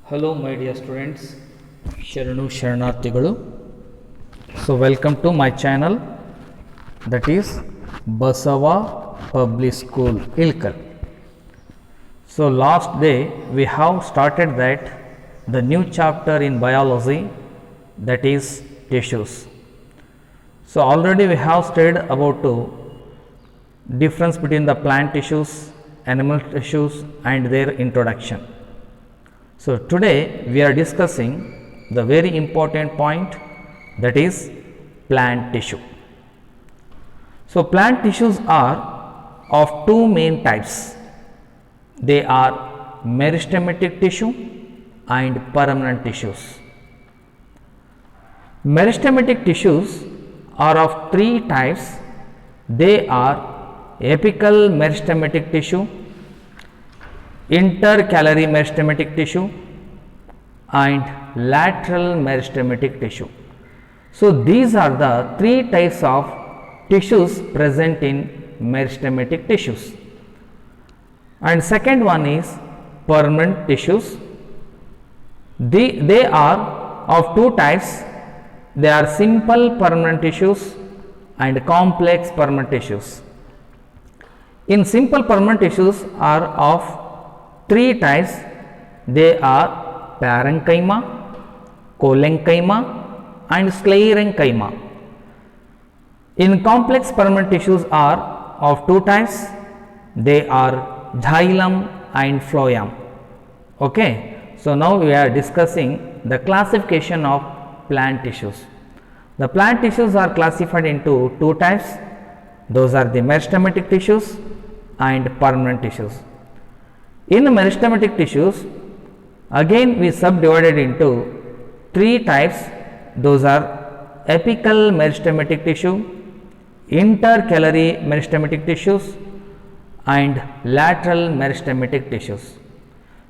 Hello, my dear students. Sharanu Sharanarthigalu. So, welcome to my channel, that is Basava Public School, Ilkal. So, last day we have started that the new chapter in biology, that is tissues. So, already we have studied about difference between the plant tissues, animal tissues and their introduction. So, today we are discussing the very important point, that is plant tissue. So, plant tissues are of two main types. They are meristematic tissue and permanent tissues. Meristematic tissues are of three types. They are apical meristematic tissue, intercalary meristematic tissue and lateral meristematic tissue. So, these are the three types of tissues present in meristematic tissues. And second one is permanent tissues. They are of two types. They are simple permanent tissues and complex permanent tissues. In simple permanent tissues are of three types. They are parenchyma, collenchyma and sclerenchyma. In complex permanent tissues are of two types. They are xylem and phloem. Okay. So, now we are discussing the classification of plant tissues. The plant tissues are classified into two types. Those are the meristematic tissues and permanent tissues. In meristematic tissues, again we subdivided into three types. Those are apical meristematic tissue, intercalary meristematic tissues and lateral meristematic tissues.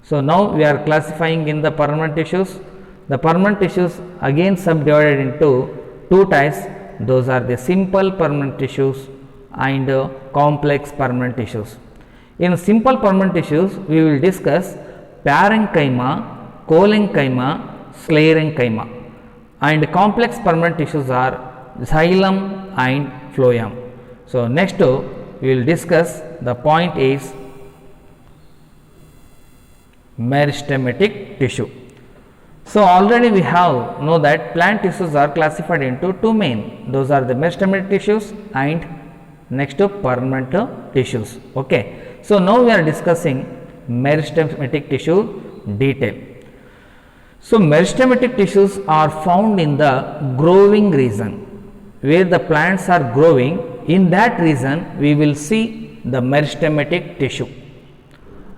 So, now we are classifying in the permanent tissues. The permanent tissues again subdivided into two types. Those are the simple permanent tissues and complex permanent tissues. In simple permanent tissues, we will discuss parenchyma, collenchyma, sclerenchyma, and complex permanent tissues are xylem and phloem. So, next we will discuss the point is meristematic tissue. So, already we have know that plant tissues are classified into two main. Those are the meristematic tissues and next to permanent tissues. Okay. So, now we are discussing meristematic tissue detail. So, meristematic tissues are found in the growing region, where the plants are growing. In that region we will see the meristematic tissue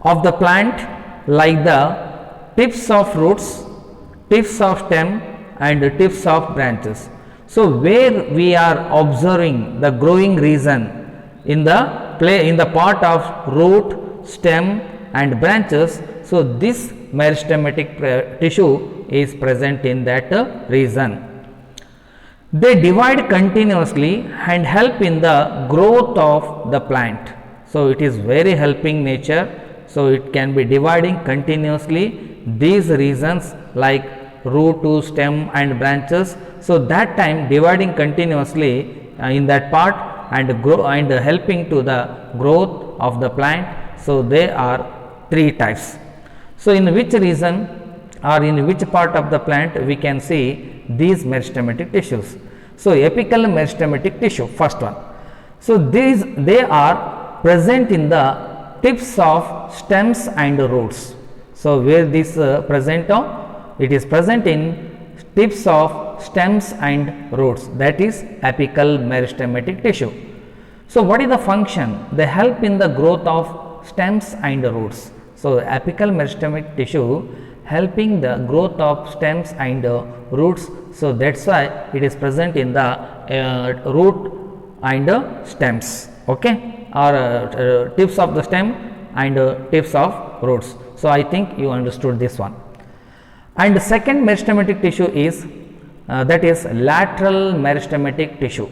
of the plant, like the tips of roots, tips of stem and tips of branches. So, where we are observing the growing region in the part of root, stem and branches. So, this meristematic tissue is present in that region. They divide continuously and help in the growth of the plant. So, it is very helping nature. So, it can be dividing continuously these regions like root to stem and branches. So, that time dividing continuously in that part and grow and helping to the growth of the plant. So, there are three types. So, in which region or in which part of the plant we can see these meristematic tissues. So, apical meristematic tissue, first one. So, they are present in the tips of stems and roots. So, where this present it is present in tips of stems and roots, that is apical meristematic tissue. So, what is the function? They help in the growth of stems and roots. So, apical meristematic tissue helping the growth of stems and roots. So, that is why it is present in the root and stems, okay, or tips of the stem and tips of roots. So, I think you understood this one. And the second meristematic tissue is that is lateral meristematic tissue.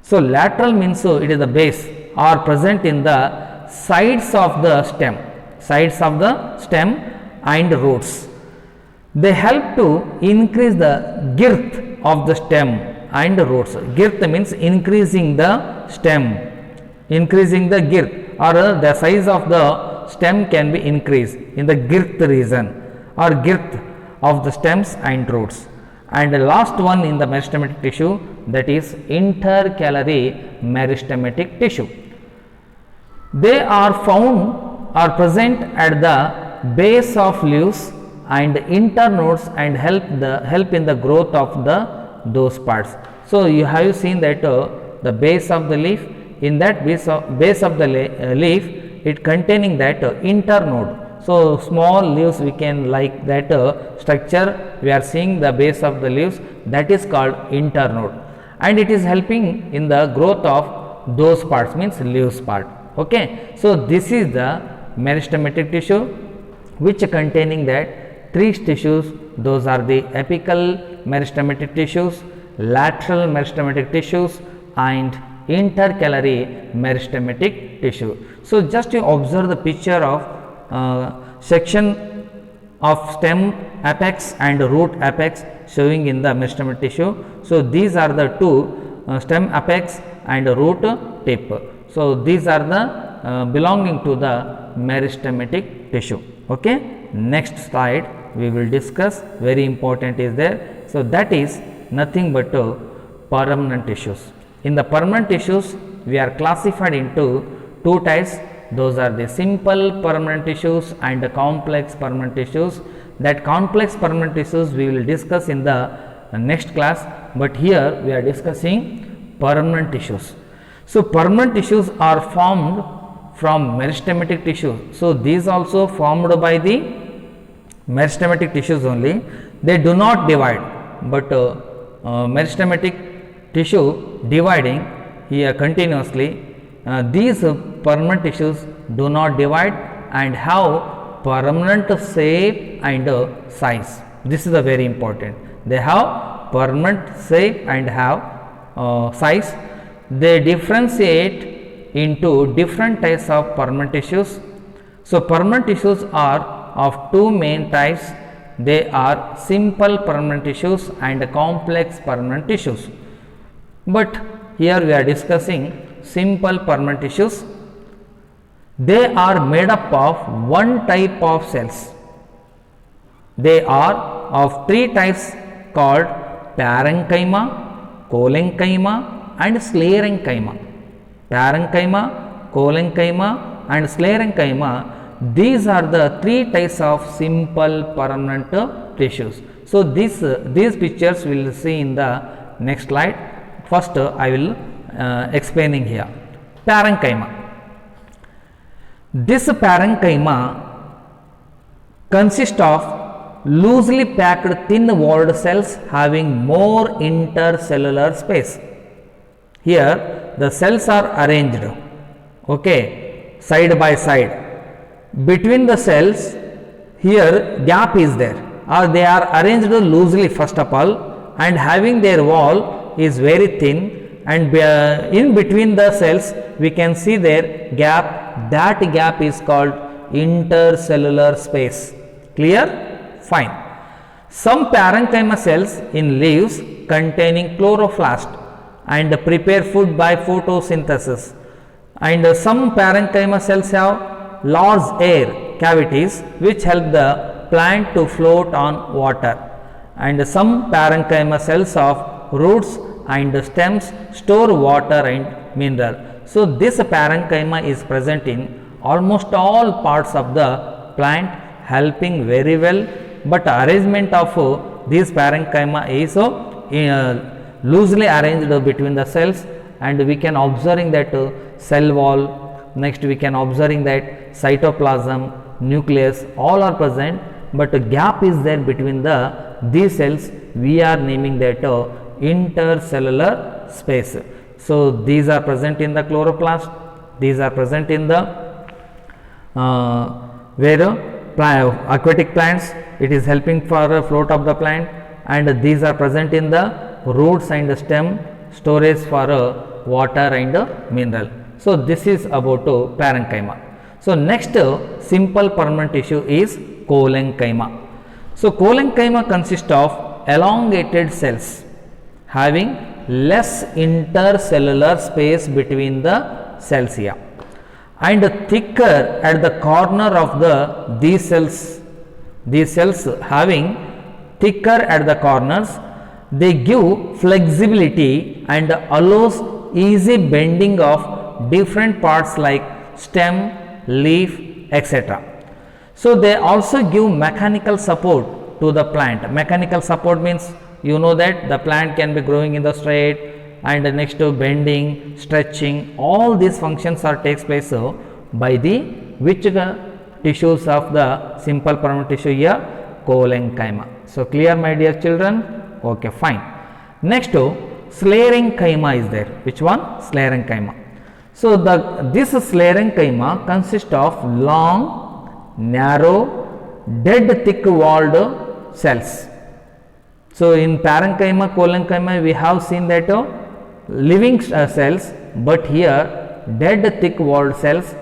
So, lateral means it is the base or present in the sides of the stem and roots. They help to increase the girth of the stem and roots. Girth means increasing the stem, increasing the girth, or the size of the stem can be increased in the girth region or girth of the stems and roots. And the last one in the meristematic tissue, that is intercalary meristematic tissue. They are found or present at the base of leaves and internodes and help in the growth of those parts. So you have seen that the base of the leaf, in that base of the leaf, it containing that internode. So small leaves, we can like that structure we are seeing the base of the leaves, that is called internode, and it is helping in the growth of those parts, means leaves part. Okay, so this is the meristematic tissue which containing that three tissues. Those are the apical meristematic tissues, lateral meristematic tissues, and intercalary meristematic tissue. So just you observe the picture of section of stem apex and root apex showing in the meristematic tissue. So these are the two stem apex and root tip. So these are the belonging to the meristematic tissue. Okay, next slide we will discuss, very important is there. So that is nothing but permanent tissues. In the permanent tissues, we are classified into two types. Those are the simple permanent tissues and the complex permanent tissues. That complex permanent tissues we will discuss in the next class, but here we are discussing permanent tissues. So permanent tissues are formed from meristematic tissue. So these also formed by the meristematic tissues only. They do not divide, but meristematic tissue dividing here continuously. These permanent tissues do not divide and have permanent shape and size. This is a very important. They have permanent shape and have size. They differentiate into different types of permanent tissues. So permanent tissues are of two main types. They are simple permanent tissues and complex permanent tissues. But here we are discussing simple permanent tissues. They are made up of one type of cells. They are of three types called parenchyma, collenchyma, and sclerenchyma. Parenchyma, collenchyma, and sclerenchyma, these are the three types of simple permanent tissues. So these pictures we will see in the next slide. First I will explaining here. Parenchyma. This parenchyma consists of loosely packed thin walled cells having more intercellular space. Here the cells are arranged, okay, side by side. Between the cells, here gap is there, or they are arranged loosely first of all, and having their wall is very thin, and in between the cells we can see their gap. That gap is called intercellular space. Clear? Fine. Some parenchyma cells in leaves containing chloroplast and prepare food by photosynthesis, and some parenchyma cells have large air cavities which help the plant to float on water, and some parenchyma cells of roots and stems store water and mineral. So this parenchyma is present in almost all parts of the plant, helping very well, but arrangement of these parenchyma is loosely arranged between the cells, and we can observing that cell wall. Next we can observing that cytoplasm, nucleus, all are present, but a gap is there between these cells. We are naming that intercellular space. So these are present in the chloroplast, these are present in the aquatic plants, it is helping for float of the plant, and these are present in the roots and stem, storage for water and mineral. So this is about parenchyma. So next simple permanent tissue is collenchyma. So collenchyma consists of elongated cells having less intercellular space between the cells here and thicker at the corner of these cells having thicker at the corners, they give flexibility and allows easy bending of different parts like stem, leaf, etc. So they also give mechanical support to the plant. Mechanical support means you know that the plant can be growing in the straight and next to bending, stretching, all these functions are takes place by the which tissues of the simple permanent tissue here, collenchyma. So clear my dear children? Okay, fine. Next sclerenchyma is there. Which one? Sclerenchyma. So this sclerenchyma consists of long, narrow, dead thick walled cells. So in parenchyma, collenchyma we have seen that living cells, but here dead thick walled cells,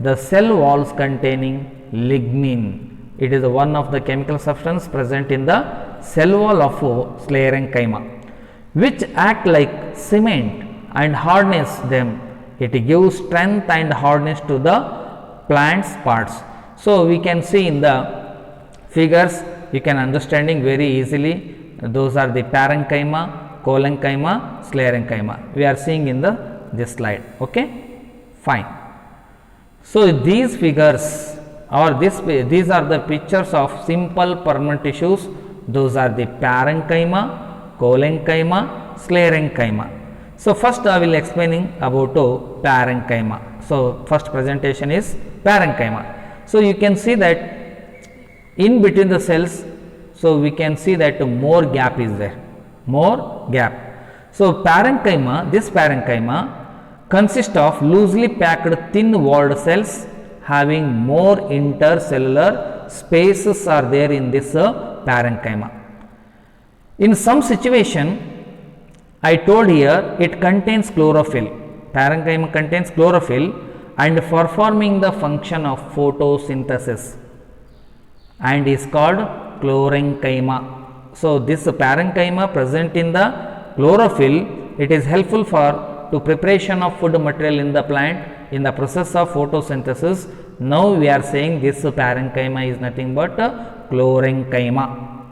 the cell walls containing lignin. It is one of the chemical substance present in the cell wall of sclerenchyma, which act like cement and harness them. It gives strength and hardness to the plant's parts. So we can see in the figures, you can understanding very easily. Those are the parenchyma, collenchyma, sclerenchyma. We are seeing in this slide. Okay, fine. So these figures or these are the pictures of simple permanent tissues. Those are the parenchyma, collenchyma, sclerenchyma. So first I will explaining about parenchyma. So first presentation is parenchyma. So you can see that in between the cells, so we can see that more gap is there, more gap. So parenchyma, this parenchyma consists of loosely packed thin walled cells having more intercellular spaces are there in this parenchyma. In some situation, I told here it contains chlorophyll. Parenchyma contains chlorophyll and performing the function of photosynthesis and is called chlorenchyma. So this parenchyma present in the chlorophyll, it is helpful for to preparation of food material in the plant in the process of photosynthesis. Now we are saying this parenchyma is nothing but chlorenchyma.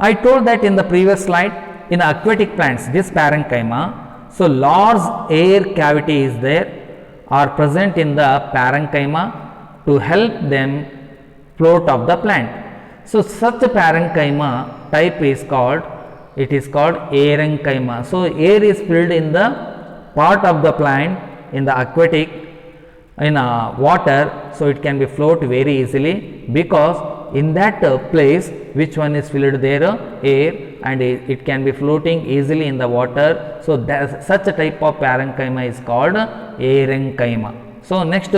I told that in the previous slide, in aquatic plants this parenchyma, so large air cavity is there are present in the parenchyma to help them float of the plant. So such parenchyma type is called, it is called aerenchyma. So air is filled in the part of the plant in the aquatic in water, so it can be float very easily because in that place which one is filled there air and it can be floating easily in the water. So that such a type of parenchyma is called aerenchyma. So next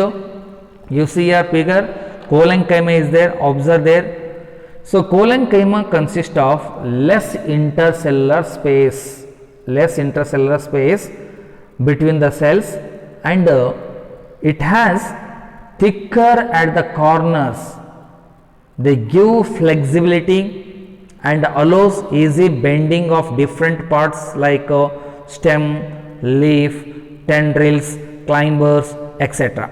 you see your figure, collenchyma is there, observe there. So collenchyma consists of less intercellular space between the cells and it has thicker at the corners. They give flexibility and allows easy bending of different parts like stem, leaf, tendrils, climbers, etc.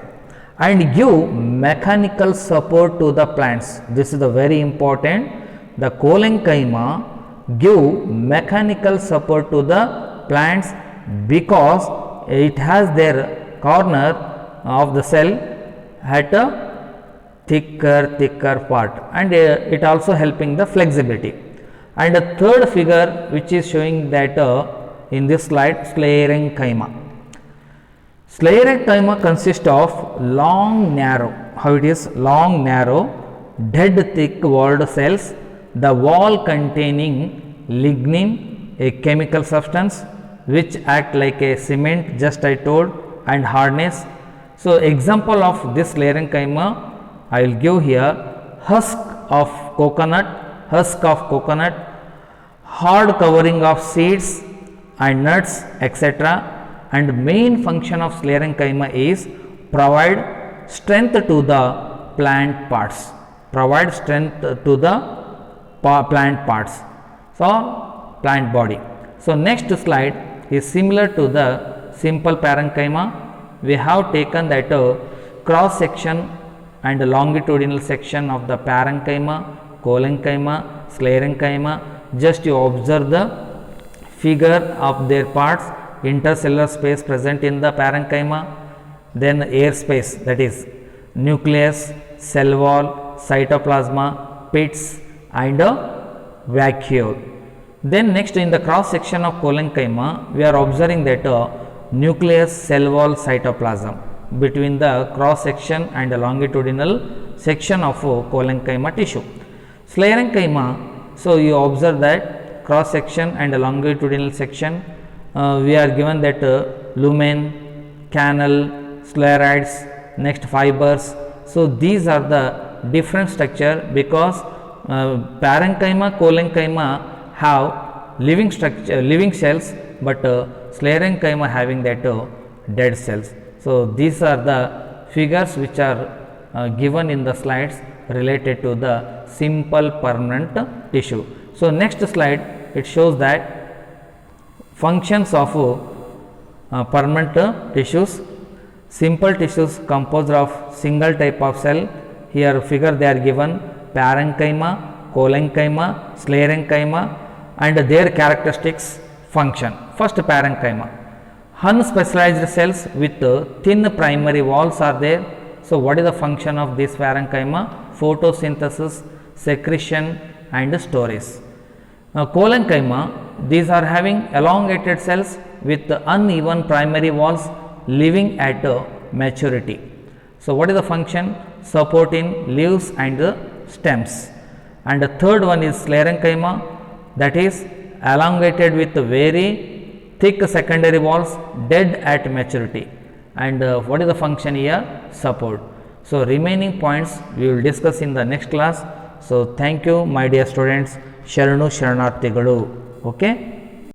and give mechanical support to the plants. This is the very important. The collenchyma give mechanical support to the plants because it has their corner of the cell at a thicker part and it also helping the flexibility. And the third figure which is showing that in this slide, sclerenchyma. Sclerenchyma consists of long narrow, how it is long narrow dead thick walled cells, the wall containing lignin, a chemical substance which act like a cement, just I told, and hardness. So example of this sclerenchyma I will give here: husk of coconut, hard covering of seeds and nuts, etc. And main function of sclerenchyma is provide strength to the plant parts, provide strength to the plant parts, so plant body. So next slide is similar to the simple parenchyma. We have taken that cross section and longitudinal section of the parenchyma, collenchyma, sclerenchyma. Just you observe the figure of their parts, intercellular space present in the parenchyma, then air space, that is nucleus, cell wall, cytoplasma, pits and vacuole. Then next in the cross section of collenchyma, we are observing that nucleus, cell wall, cytoplasm between the cross section and the longitudinal section of collenchyma tissue. Sclerenchyma, so you observe that cross section and longitudinal section, we are given that lumen, canal, scleroids, next fibers. So these are the different structure because parenchyma, collenchyma have living structure, living cells, but sclerenchyma having that dead cells. So these are the figures which are given in the slides related to the simple permanent tissue. So next slide, it shows that functions of permanent tissues. Simple tissues composed of single type of cell. Here figure they are given parenchyma, collenchyma, sclerenchyma and their characteristics function. First parenchyma, unspecialized cells with thin primary walls are there. So what is the function of this parenchyma? Photosynthesis, secretion and storage. Collenchyma, these are having elongated cells with uneven primary walls living at maturity. So what is the function? Supporting leaves and stems. And the third one is sclerenchyma, that is elongated with very thick secondary walls, dead at maturity. And what is the function here? Support. So remaining points we will discuss in the next class. So thank you my dear students. ಶರಣು ಶರಣಾರ್ಥಿಗಳು. Okay.